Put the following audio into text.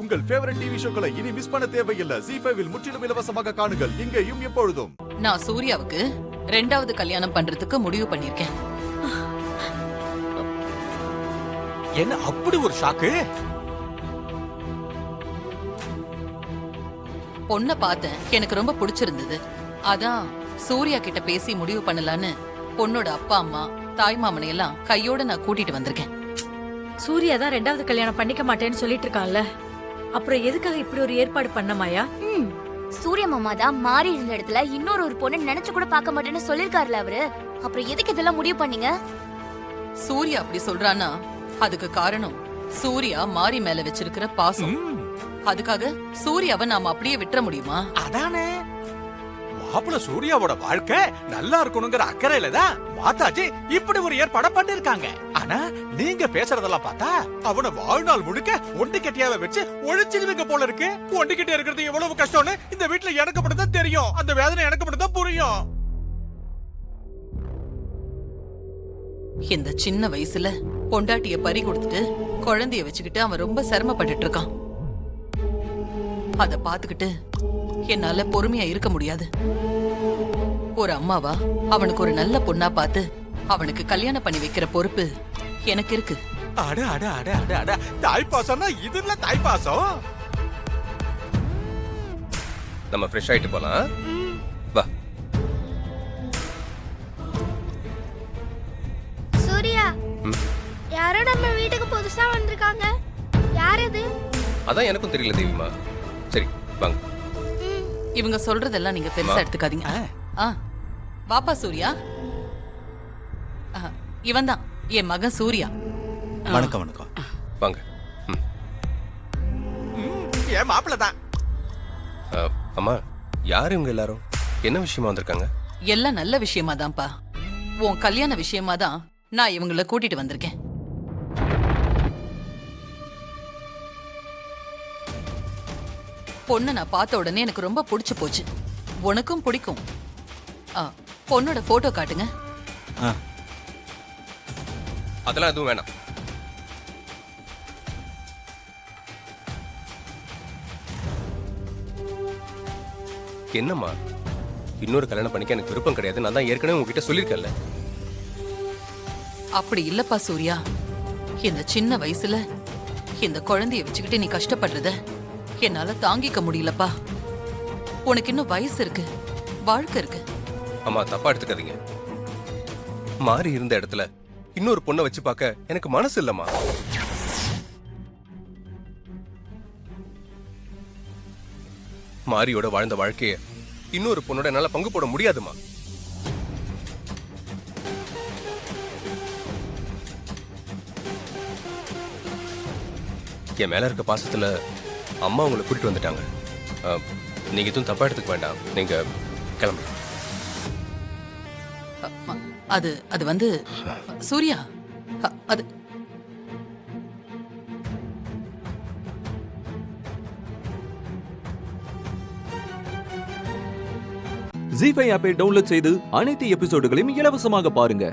உங்கள் favourite TV ஷோக்களை இனி miss பண்ண தேவையில்லை. ZEE5 இல் முற்றிலும் இலவசமாக காணுங்கள், இங்கேயும் எப்பொழுதும். நான் சூர்யாவுக்கு 2வது கல்யாணம் பண்றதுக்கு முடிவு பண்ணிருக்கேன். என்ன அப்படி ஒரு ஷாக்கு? பொண்ண பார்த்தேன், எனக்கு ரொம்ப பிடிச்சிருந்தது. அதான் சூர்யா கிட்ட பேசி முடிவு பண்ணலான்னு பொண்ணோட அப்பா அம்மா தாய் மாமனை எல்லாம் கையோட நான் கூட்டிட்டு வந்திருக்கேன். சூர்யா தான் 2வது கல்யாணம் பண்ணிக்க மாட்டேன்னு சொல்லிட்டு இருக்கான்ல, அப்புறம் எதுக்காக இப்படி ஒரு ஏற்பாடு பண்ண மாயா? சூர்யா மாமா தான் மாறி இருந்த இடத்துல இன்னொரு ஒரு பொண்ணு நினைச்சு கூட பார்க்க மாட்டேன்னு சொல்லிருக்காருல அவரு. அப்புறம் எதுக்கு இதெல்லாம் முடிவு பண்ணீங்க? சூர்யா அப்படி சொல்றானா அதுக்கு காரணம் சூர்யா மாறி மேல வச்சிருக்கிற பாசம். அதுக்காக சூர்யாவை நாம அப்படியே விட்டுற முடியுமா? அதானே, மாப்பிள்ள சூர்யாவோட வாழ்க்கை நல்லா இருக்கணுங்கிற அக்கறையில தான் மாதாஜி இப்படி ஒரு ஏற்பாடு பண்ணிருக்காங்க. ஆனா நீங்க பேசுறதெல்லாம் பார்த்தா அவனை வாழ்நாள் முழுக்க ஒண்டி கட்டியாவை வச்சு ஒழிச்சிருவீங்க போல இருக்கு. ஒண்டி கட்டியா இருக்கிறது எவ்வளவு கஷ்டம்னு இந்த வீட்டுல எனக்கு மட்டும் தான் தெரியும். அந்த வேதனை எனக்கு மட்டும் தான் புரியும். இந்த சின்ன வயசுல பொண்டாட்டிய பறி கொடுத்துட்டு குழந்தைய வச்சுக்கிட்டு அவன் ரொம்ப சிரமப்பட்டுட்டு இருக்கான். அத பாத்துக்கிட்டு என்னால பொறுமையா இருக்க முடியாது. ஒரு அம்மாவா அவனுக்கு ஒரு நல்ல பொண்ணா பார்த்து அவனுக்கு கல்யாணம் பண்ணி வைக்கிற பொறுப்பு எனக்கு இருக்கு. அட அட அட அட அட, தாய்ப்பாசம்னா இதுல தாய்ப்பாசம். நம்ம ஃப்ரெஷ் ஆயிட்டு போலாம். வா. சூர்யா, யாரோ நம்ம வீட்டுக்கு புதுசா வந்திருக்காங்க. யார் அது? அதான் எனக்கும் தெரியல தேவிமா. சரி வாங்க. இவங்க சொல்றதெல்லாம் நீங்க பெருசா எடுத்துக்காதீங்க. வாப்பா சூர்யா. இவன் தான் என் மகன் சூர்யா. வணக்கம் வணக்கம். வாங்க. ஏன் மாப்பிள்ள தான். அம்மா, யாரு இவங்க எல்லாரும்? என்ன விஷயமா வந்திருக்காங்க? எல்லாம் நல்ல விஷயமா தான்ப்பா. உன் கல்யாண விஷயமா தான் நான் இவங்கள கூட்டிட்டு வந்திருக்கேன். பொண்ணை நான் பார்த்த உடனே எனக்கு ரொம்ப பிடிச்சு போச்சு. உனக்கும் பிடிக்கும். பொண்ணோட போட்டோ காட்டுங்க. அதெல்லாம் எதுவும் வேணாம். என்னம்மா, இன்னொரு கல்யாணம் பண்ணிக்க எனக்கு விருப்பம் கிடையாது. நான் தான் ஏற்கனவே உங்ககிட்ட சொல்லியிருக்கேன்ல. அப்படி இல்லப்பா சூர்யா. இந்த சின்ன வயசுல இந்த குழந்தைய வச்சுக்கிட்டு நீ கஷ்டப்படுறத என்னால தாங்கிக்க முடியலப்பா. உனக்கு இன்னும் வயசு இருக்கு, வாழ்க்கை இருக்கு. அம்மா தப்பா எடுத்துக்காதீங்க. மாறி இருந்த இடத்துல இன்னொரு பொண்ணை வச்சு பார்க்க எனக்கு மனசு இல்லம்மா. மாரியோட வாழ்ந்த வாழ்க்கைய இன்னொரு பொண்ணோட என்னால பங்கு போட முடியாதுமா. என் மேல இருக்க பாசத்துல அம்மா உங்களை கூட்டிட்டு வந்துட்டாங்க. நீங்க எதுவும் தப்பா எடுத்துக்க வேண்டாம். நீங்க கிளம்புங்க. அது அது வந்து சூர்யா, அது ZEE5 ஆப்பை டவுன்லோட் செய்து அனைத்து எபிசோடுகளையும் இலவசமாக பாருங்க.